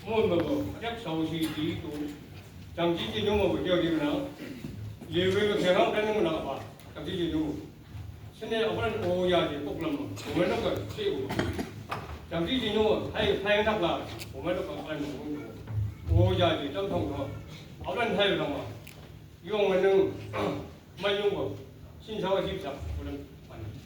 뭐 그냥 서울시 또 장지지 좀 뭐 저기나 예외로 대강 되는 거 나가 봐. 장지지 좀 신내 어른 오야지 꼭라면 오면은 거 세고 장지지 좀 하이 닦라 오면은 거 빨리 오야지 점통거 어른 하이 나와 이거는 만용 거 신사와 집사 그런 많이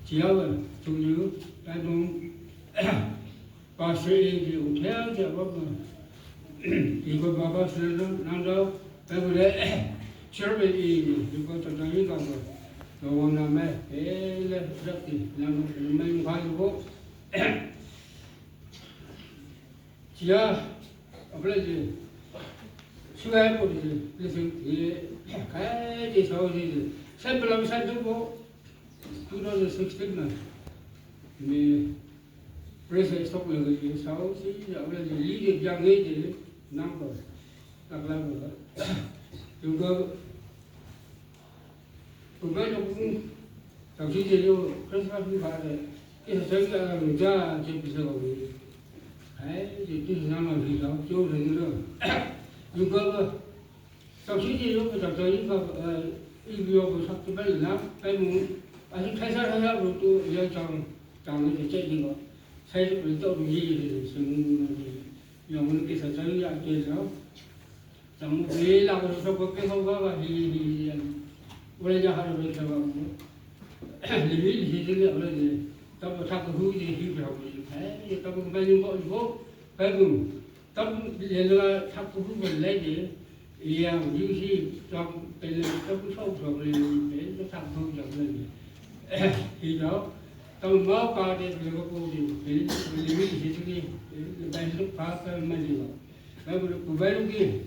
지역은 종류 나중 과수의 우태하자 보면 이거 봐봤으면 나도 배우래 처음에 이거 저장이 가고 너무나매 엘레 그렇지 나는 맨 가지고 지야 아버지 수가해 버리지 그래서 이 가지 저기 샘플하면 살고 그러는 석식은 이 그래서 속을 그 사오시 아버지 리드 장애지 남거 딱라고 이거 그거 조금 당시제요 크리스마스 가래 그래서 저희가 의자 집에서 아이 이제 남아 비가 쪼르는 이거 당시제요 그 저희가 이거 삭제 빨리 나 빼면 아직 회사하고 또 여장 장을 제기는 거 사실 또 얘기를 쓰는 영문께서 저희 학교에서 좀 왜라고 해서 그렇게서 가가 이 원래자 하루 이렇게 하고 리빌 희들이 원래 또 자꾸 후기 희비하고 이렇게 또 많이 먹고 배분 또 얘가 자꾸 후를 내지 이양 유시 좀เป็น또 소소 그리는 또 자꾸 잡는 이거 또 뭐가 되는 거고 리빌 희들이 배는 파서 말이고 그리고 구배룩이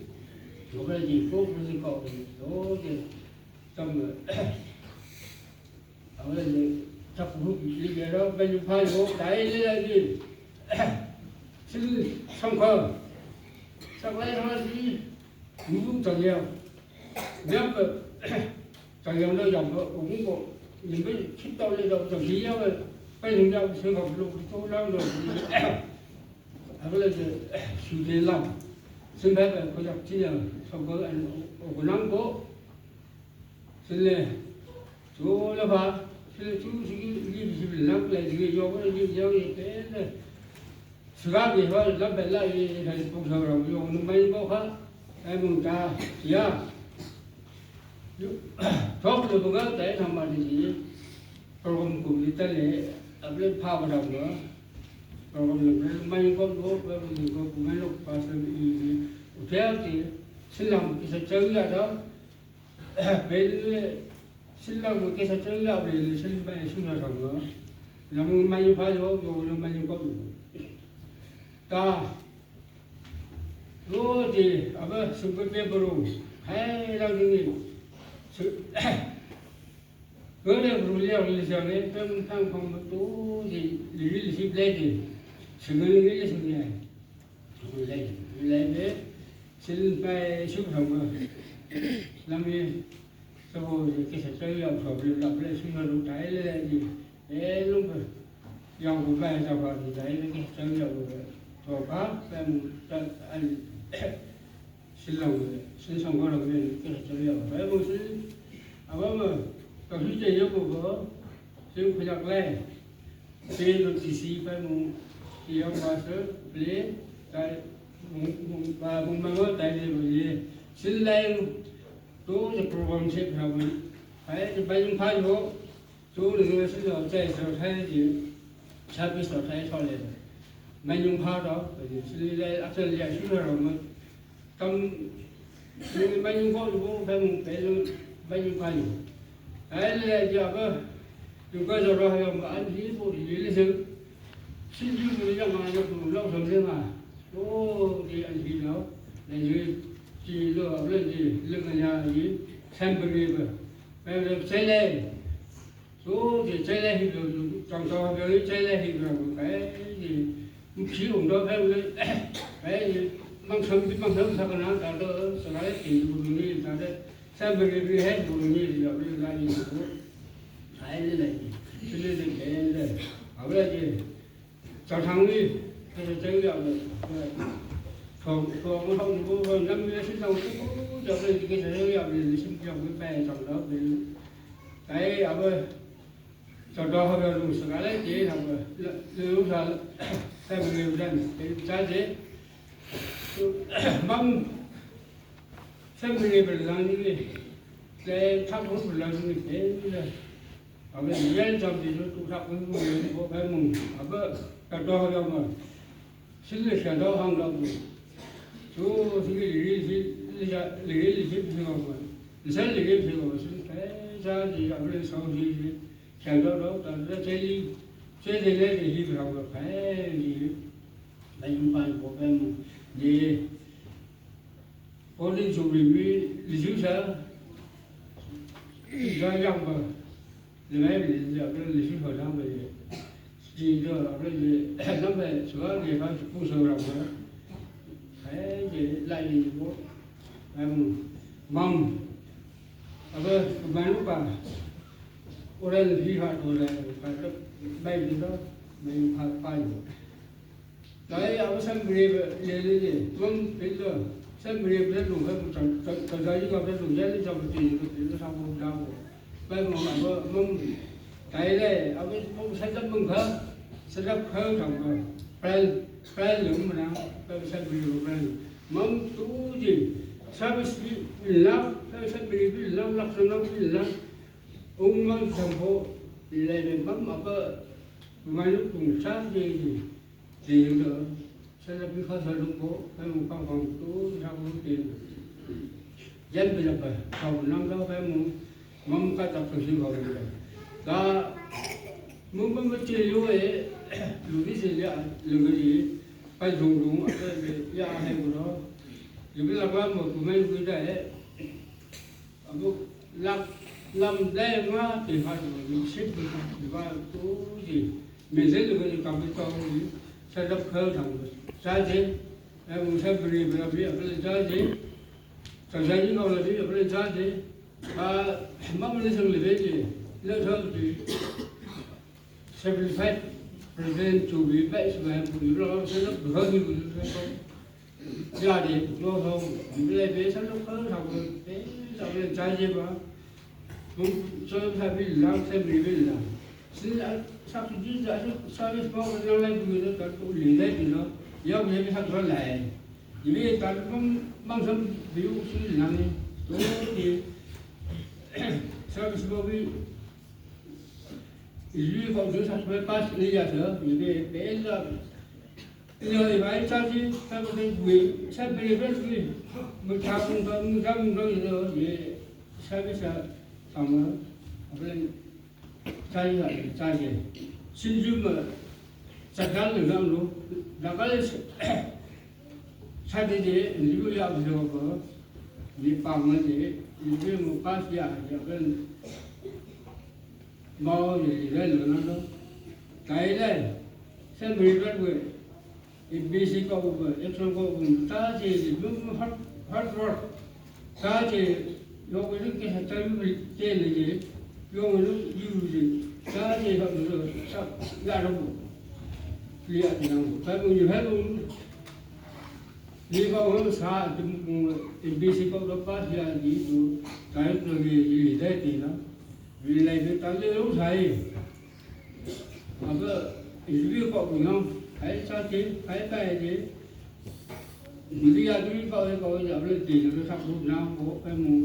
요거지 꼭그렇게 거 또게 좀 아무래도 자꾸 이게로 배는 파고 나이래야지 지금 성과 상관이 무슨 정이야 내가 정형도 좀 오고 이거 kit다올래도 좀 이해가 빨리 좀 생각으로 또 올라오는 아무래도 수제랑 생각을 그냥 그냥 선거 안 오고 남고 실내 졸라봐 실내 주식이 이집을 남게 이게 요거는 여기 때문에 수갑이 와 남벨라 이 다시 봉사하고 요는 많이 먹어 mùng ta ya thoát được một cái để tham gia gì program cùng đi tới lễ ở bên pha vào đồng nữa program được mấy con bố với mình có cùng mấy lúc và sự gì theo thì xin lòng cái sự chơi ra đó bên xin lòng cái sự chơi ra thì xin bay xin ra đồng nữa làm mấy pha vô rồi làm mấy con ta rồi thì ở bên xung quanh bên bờ hay là gì sự cái này rồi leo lên sao đấy trong thang phòng một tú gì lý lịch lên thì sự người nghĩ là sự này lên đấy xin phải xuất khẩu mà làm gì sau rồi cái sản xuất làm khẩu được lập lên xin là đủ trái lên gì để lúc rồi dòng của bài sao vào thì đấy cái sản dòng rồi thọ pháp em anh xin lòng xin xong qua đầu tiên cái sản xuất dòng đấy không xin à mà còn khi chơi của vợ xin phải đặt lên thì được chỉ phải muốn thì ông bà sớ lấy cái và vùng mang ở tại đây bởi xin lên tôiจะโปรแกรมเช็คเราไปยังพายโยตัวหนึ่งสิ่งเราใจเราใช้ที่ชาพิสเราใช้ชอบเลยไม่ยังพาเราสิ่งเลยอาจจะเรียกชื่อเรามันทำไม่ยังพออยู่ไปมึงไปยังไม่ยังพายอยู่ไอ้เลยจะก็อยู่ก็จะรอให้เราอันนี้พวกนี้เลยซึ่งสิ่งที่เราจะมาเราเราทำเรื่องมาโอ้ดีอันที่เราในยืนchỉ lo lên gì lên nhà gì xem bề bề bây giờ chơi lên số thì chơi lên thì được trong trò với chơi lên thì được cái gì chỉ dùng đó cái gì mang sớm sao cái nào ta đó sau đấy thì bùn nhì ta đấy xem bề bề hết bùn nhì thì rồi là gì cũng phải lên này chơi lên cái lên ở đây gì chào thằng đi cái chơi được không có năm mươi sinh đầu cũng giờ đây cái thế giờ thì sinh trong cái bè trong đó thì cái ở bên trong đó họ dùng sữa lấy chế làm lúc ra xem người dân cái giá chế mong xem người bên làm như vậy để thắp hút bên làm như thế ở bên dân trong thì nó tụ tập với người có cái mùng ở bên trong đó họ mà sinh lịch sử đó hàng đầu chú thì cái lý thuyết thì không mà lý thuyết thì không cái ra thì ở bên sau thì chẳng đó ta ra chơi thì lấy thì hy vọng là phải gì lấy những bài của em gì có liên tục lý thuyết sao ra dòng mà lấy giờ cái lý thuyết hồi đó về gì đó là cái gì nó về sửa gì phải cũng sửa rồi cái gì lại gì bố em mong ở đây mấy lúc bà ở đây là vi phạm rồi này phải bay đến đó mình phải đấy ở sân bìa gì gì vâng đến rồi sân bìa rất đủ hết một trận giấy gặp rất đủ nhất trong cái gì nó xong không đau bây mà mong cái này ở bên không xây rất mừng hơn xây rất hơn trong rồi phải lượng mà nào cái sân bìa phải mong tú gì sao biết làm sao sân bìa làm lắc xong nó làm ông mang thành phố thì lại mình bấm ở cái mấy lúc cùng sáng gì thì nữa sẽ là bị khó xử lúc bố phải một con phòng tú sao không tiền dân bây giờ phải cầu năm đó phải mong cái tập thực sự vào được đó muốn chơi lưu ấy lưu cái gì vậy lưu cái gì phải dùng ở cái nhà hay của nó thì bây giờ có một của mấy cái đấy ở một làm đây mà thì phải mình xếp được thì phải tú gì mình sẽ được cái cầm cái con gì sẽ đập khơi thằng sao chứ em sẽ bơi bơi bơi cái sao chứ thằng sao chứ còn là biết cái sao chứ mà mình lên sân lưới gì lên sân thì sẽ bị phát prevent chủ bị bệnh mà bị lo sẽ đập khơi như vậy gia đình lo không bị lấy về sẽ đập khơi thằng cái sao lên sao chứ mà cũng cho phải bị làm sẽ bị làm xin sao thì chứ sao biết bao nhiêu lâu nay người ta tụ lì đấy thì nó giờ bây giờ thằng nó lại 이게 다른 방송 배우 수를 나네. 또 이제 서비스법이 인류 공주 사업에 빠지려서 이게 매일 이제 많이 짜지 사람들이 왜 사람들이 왜 뭐 자궁도 이제 서비스 아마 그런 자기가 자기 신주뭐 작가를 가면 나갈 사대지 인류 야구적으로 이 방문이 인류 뭐 빠지야 그런 mau gì lên nữa nó cái đây xem mình rất vui ABC câu vừa Epson câu vừa ta chỉ đúng hot rock ta chỉ dùng cái lúc cái hạt trái trên là gì dùng cái lúc yêu gì ta chỉ học được rồi sắp ra đâu liệt thì nào phải bao nhiêu hết luôn đi vào hôm xa ABC câu đó phát ra gì cái gì đấy thì nó vì này cái tao lấy lúc thầy mà vợ review cậu của nhau cái sao chứ cái gì mình đi ra cái cậu giờ lên tiền nó sắp lúc nào có cái mù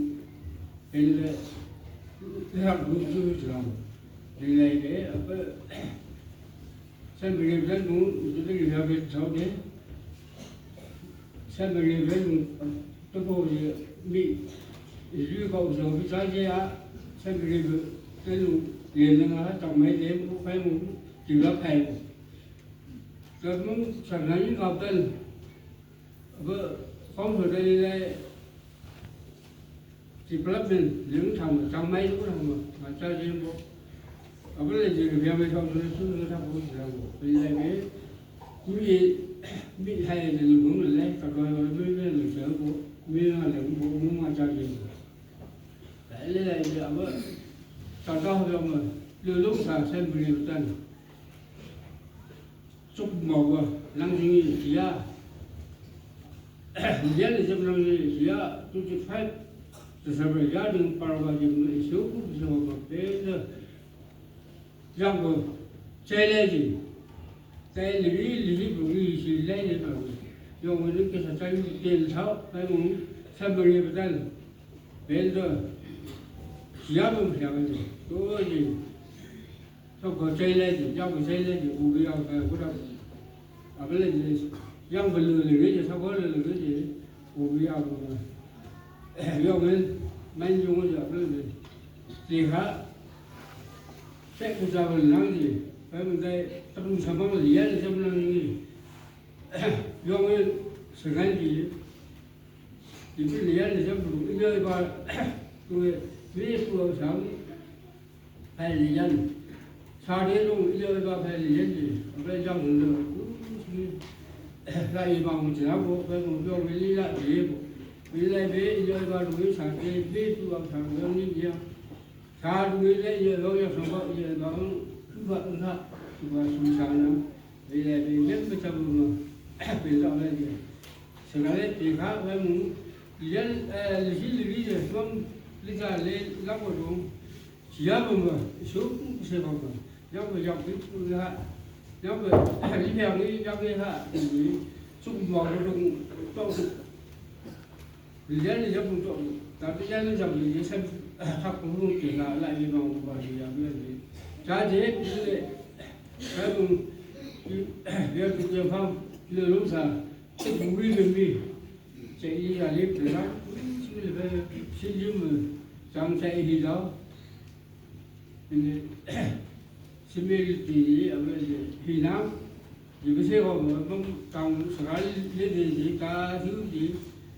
cái này cái học lúc chưa trường vì này cái ở cái xem mình rất muốn chúng tôi làm việc sau đấy xem mình rất muốn tôi có gì bị review cậu rồi cái trái gì á xem cái lúc liền nó trong mấy đêm cũng phải muốn chịu lớp thầy rồi muốn sản xuất những học sinh vợ không ở đây đây chỉ lớp mình những thằng trong mấy lúc thằng mà chơi game bộ ở cái này gì cái việc không nó xuống nó thằng cũng chỉ làm vì này cái bị thầy thì cũng là lấy cả rồi mới lịch sử của mới là cũng muốn mà chơi game đấy lấy này giờ vợ sau đó rồi mà lưu lúc là xem video tên chúc màu và năng suy nghĩ gì á giá thì trong năng suy nghĩ á tôi chỉ phải từ sau này giá đừng bao vào dùng lại số cũng rồi mà thế giờ rằng rồi chơi lên gì chơi lý của người gì lấy để mà dùng những cái sản phẩm tiền tháo phải muốn xem video tên bây giờ giá cũng phải là gì tôi gì sau có chơi lên thì giao cái chơi lên thì u bây giờ cái đâu à cái lên gì giao cái lừa cái gì sau có lừa cái gì u bây giờ giao cái mình dùng cái gì cái gì thì khác sẽ cũng giao cái năng gì phải mình đây tập trung sản phẩm gì ấy trong năng gì giao cái sự cái gì thì cái gì ấy thì trong đủ cái nơi qua tôi biết vừa sáng hay là dân sau đấy luôn giờ vào phải là dân gì phải trong được lại bằng chỉ áo bộ phải một chỗ với lại gì bộ với lại với giờ vào đối sản cái biết vào sản lượng như vậy sau đối lại giờ vào giờ sản phẩm giờ vào vận ra và sinh sản nó vì lại vì nhất cái trong vì rõ là gì sự cái thì khác phải muốn dân lý rồi không lý giải lên lắp vào đúng chỉ áp mà số sẽ vào rồi giáo về dòng cái hạ giáo về lý theo cái giáo cái hạ thì xung vào nó đúng tốt vì thế thì giáo cũng tốt tại vì giáo nó dòng thì xem học cũng không chỉ là lại như vào và thì giáo cái gì trái thế cái cùng việc thực hiện phong lừa lúc giờ cái cũng đi đường đi chạy đi là đi từ đó chứ là xin giúp mình trong chạy đi đó xin thì ở Việt Nam thì cái xe họ không trồng sợi lên gì cả thứ gì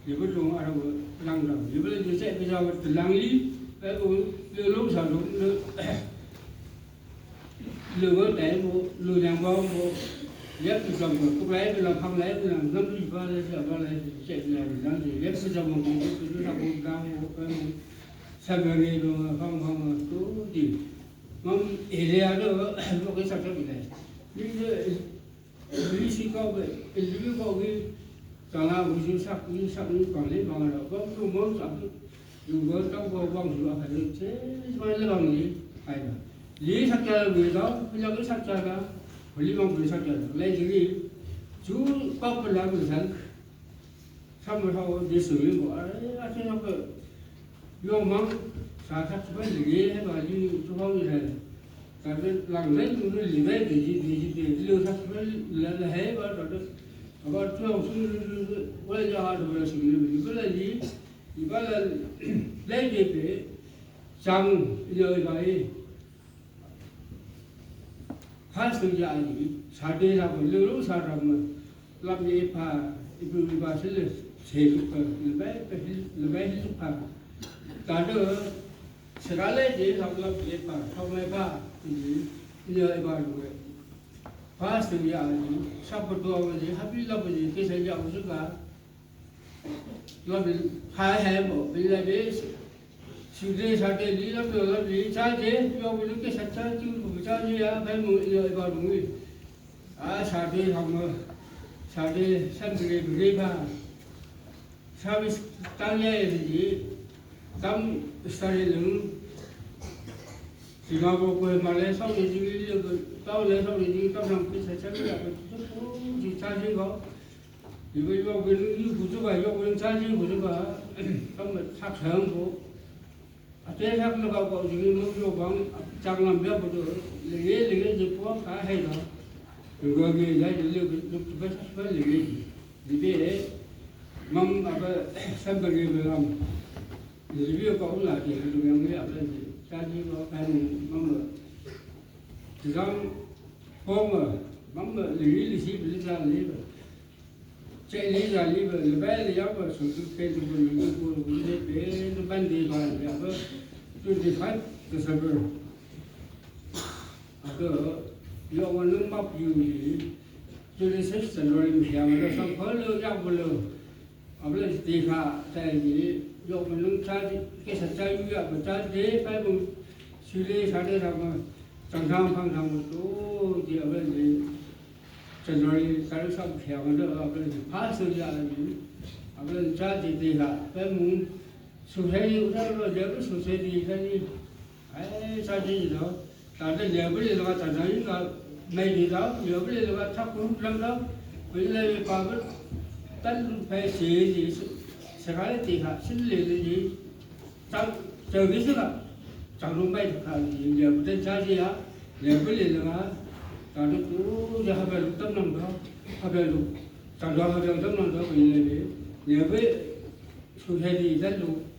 thì vẫn dùng ở đâu lăng rồi thì bây giờ bây giờ từ lăng lý cái lúc sau đúng lừa để lừa nhàng vào ghép từ dòng của cô lấy bây giờ không lấy bây giờ năm mươi ba lấy giờ ba lấy chạy là làm gì ghép từ dòng của tôi nó không cao cái sao người rồi không tốt gì mong area đó có cái sản phẩm này nhưng lý sĩ có vậy lý có cái cả là một số sắc như sắc như còn lấy bằng là có một món sản dùng với trong vô vòng rồi phải được thế mai lấy bằng gì phải là lý sắc ra người đó bây giờ cái sắc ra đó lý bằng người sắc ra lấy gì chú có phải làm người sáng 참을하고 내 소리고 아주 그 요망 사사치만 이게 해가지고 조합을 해. 그래서 랑랭을 리베 되지 려사치만 해봐 저도 아까 좀 수를 원래 하도 그러시기는 이거는 이거는 내게 장 여기가이 하성이 아니 사대라고 일로 사람은 람예파 이부가 실을 제국과 일베 파 다들 세갈래지 람예파 처음에파 이제 이바로 하성이 아니 사부도 아버지 합일아버지 계산이 아버지가 람이 하해뭐 빌레베 시대 사대 리라도 리차제 요구는 게 사차 지금 자지야 배무 이바로 아 사대 하면 사대 산들의 그래봐 사비스 땅에야지 땅 스타일은 지나고 그 말에 서울이 그 떠올려 서울이 떠상 그 사차가 또 지차지고 이거 그 구조가 요구는 자지 구조가 좀 착상고 대학로 가고 지금 요방 장난 배부도 레게 집고 다 해서 그거기 이제 그 버스 레게 이게 맘 아까 선배게 그럼 리뷰가 올라게 그러면 우리 앞에 자기가 가는 맘 지금 보면 맘 리리시 빌자 리브 제 리자 리브 레벨 약을 수습해 주고 이거 우리 배는 반대 봐야 돼. 25 December. 그 요거는 막 유리 26 January 향을 선포를 잡으려 아블레 디가 자기 요거는 자기 계산자유야 자기 빨고 실내 사례라고 정상 방상도 이제 아블레 January 사례 선 향을 아블레 파스야 아블레 자기 디가 빨고 수세리 우선으로 내부 수세리 이사니 사진이죠. 다들 내부리다가 자장이가 매리다 내부리다가 자꾸 그런다. 원래 밥을 딴 배지지 세가리 티가 실리지 장 저기서가 장롱배 가지 내부된 자지야 내부리다가 다들 또 하별 떴는 거 하별로 장롱하별 떴는 거 원래 내부 수세리 이사로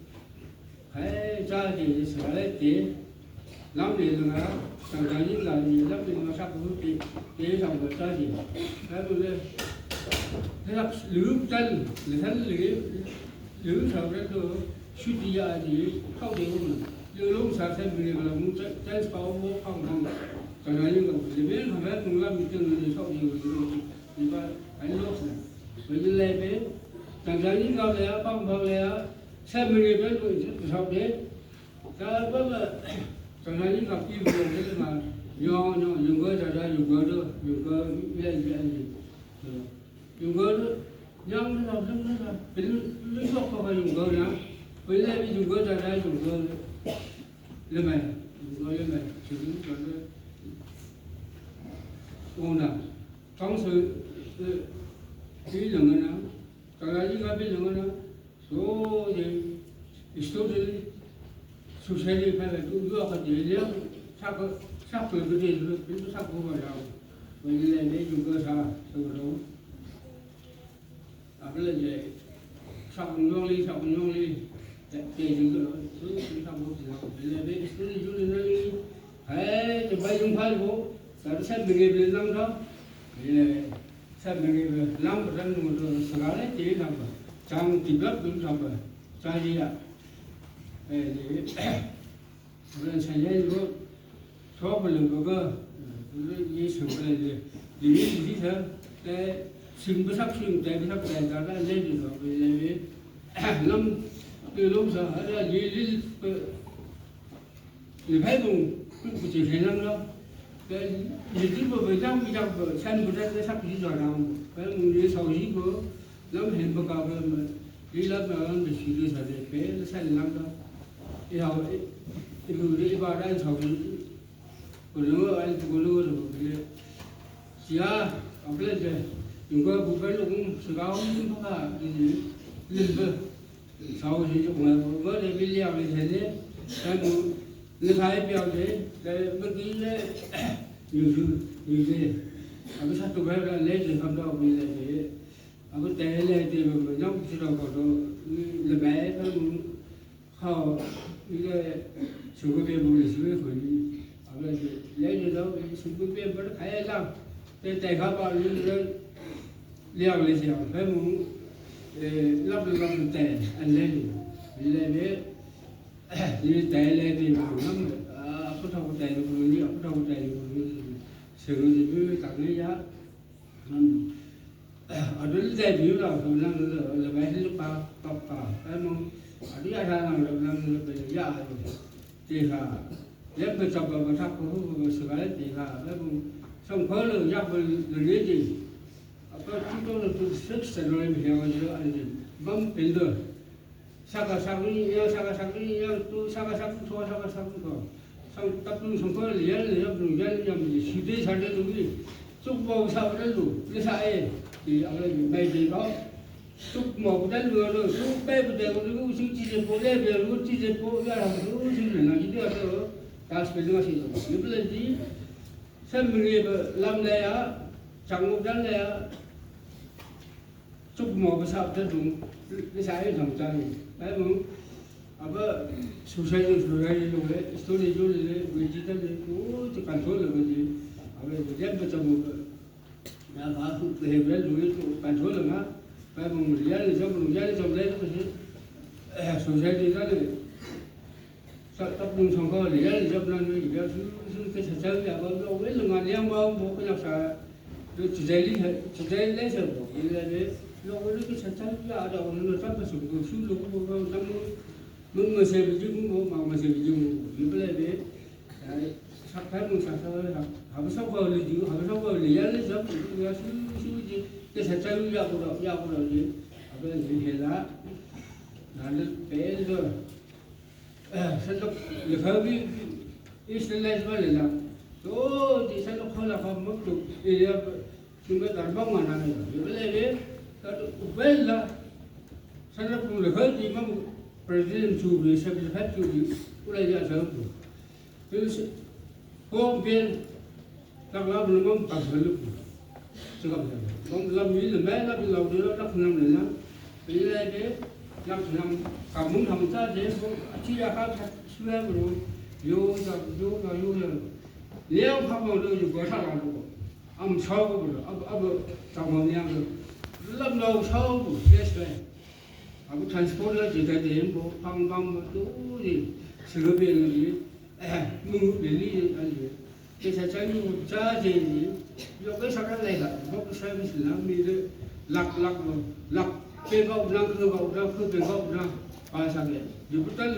자기 스라레 때 남리가 장장이가 남리가 자꾸 대상 거 자기 그래서 내가 르짠 르사브레도 슈디야지 하우데오는 르롱 사세브리가 문자 댄스파고 항상 장장이가 리벨 하면 동남 밑에는 서우디고 이거 아니로스 왜일레베 장장이가 내가 방법이야 세명이 그 사업에 자 그러면 전화님 갖기 위해서 영거 자자 영거도 영거 이제 영거를 영도 없는다 빌리 속도가 영거냐 원래 영거 자자 영거 레메 지금 저는 오나 당시 빌려거나 전화님가 빌려거나 또 이제 수세리 팔도 누가 되려 사고 그대로 또 사고 가라고 원래 내 주거사 저거로 아블레 이제 사공용리 대중도 사고 지나고 원래 스토리 주는 에 대바용 팔고 다른 사람들이 빌랑다 예 사람들이 랑부는 것도 사가래 되는 거 장 디벨롭 좀 잡아 자기야 그런 사회로 처벌은 거가 이 성분에 리미디서 때 신부삭신 대비삭 대다가 내리서 왜냐면 남 그놈서 하다 일일 일회동 그렇게 되는가 그 일일부 배장 비장 산부대 삭지 전하고 그런 서시고 남 행복하고 일하면 시를 사대 배 살랑다 이하고 이거를 이바란 서기 그거 아니 그거로 그게 지야 아블레제 이거 부벨로 수가온 바가 이제 limber sau thì chúng ta có để video này thế đấy cái một người thái biểu thế cái bất kỳ đấy nhiều thứ nhiều thế cái sát tụ cái lấy thì không đâu vì là thế cái té lên thì mình nhóc chỉ đâu có đâu là bé nó họ cái số cái bố là số cái phải lấy được đâu số cái bên vẫn khai lắm cái tay họ bảo như leo lên thì phải muốn lắp được tay anh lên vì là thế như tay lên thì nó có thâu tay được nhiều có thâu tay được sử dụng thì mới tặng cái giá ở đó tay biểu là là mấy lúc ba cái mong ở đây ra là bây giờ rồi thì là nếu bây giờ mà thắp có sự cái thì là cái xong khởi lượng giáp là cái gì có chúng tôi là tôi sức sẽ rồi mình hiểu rồi anh gì bấm pin rồi saka tôi saka thua xong tập trung xong khởi liền dùng dân nhầm chỉ đi sang đây đúng gì chúc bầu sao đấy đủ cái sai thì ở đây bây giờ đó chúc một cái lừa rồi chúc bé bây giờ nó cũng chỉ để bố để bây giờ nó chỉ để bố ra làm nó chỉ là nó chỉ được rồi ta phải đưa gì rồi bây giờ gì xem mình làm này á chẳng một cái này á chúc một cái sao cho đúng cái sai thằng cha này đấy không अब society luôn đấy story जो ले digital ले वो तो कंट्रोल लगा जी अब जब बच्चा वो ना बात behavior लोग तो कंट्रोल लगा पर वो रियल जब ले तो सोसाइटी का ले तब उन संग को रियल जब ना ये cái sự ya वो với là ngàn liang bao वो cái là cái chỉ dây lấy sự vậy là đấy lo cái sự ya đâu nó sắp phải sử dụng số lượng của năm mình xem cái chúng mà xem cái chúng như vậy đấy sắp tới mình sắp tới học sáu giờ là chịu học sáu giờ là giá lấy sớm cái số gì cái sẽ chơi giao của nó gì bây giờ thì là nó bé rồi sẽ lúc được hơn cái Israel với lại là đó thì sẽ lúc hơn là không mất được thì chúng ta đánh bóng mà này như vậy đấy cái bên là sẽ lúc không được hơn thì mà President chủ bị sẽ bị phép chủ bị cũng là giờ sớm rồi có viên các lão nó mong tập huấn lúc chưa gặp được mong làm gì là bé nó bị lâu nữa nó không làm được nữa vì là thế năm cảm muốn làm sao thế chỉ là các suy rồi vô rồi nếu không có được thì có sao làm được ông sâu rồi ông trong một nhà rồi lâm đầu sâu yes rồi aku transport lah juga dia bo pang tu ni serba ni mulu beli aja kita cari usaha je ni yo ke sekarang lagi lah bo service lah ni lak pe kau bilang ke kau bilang pasal dia betul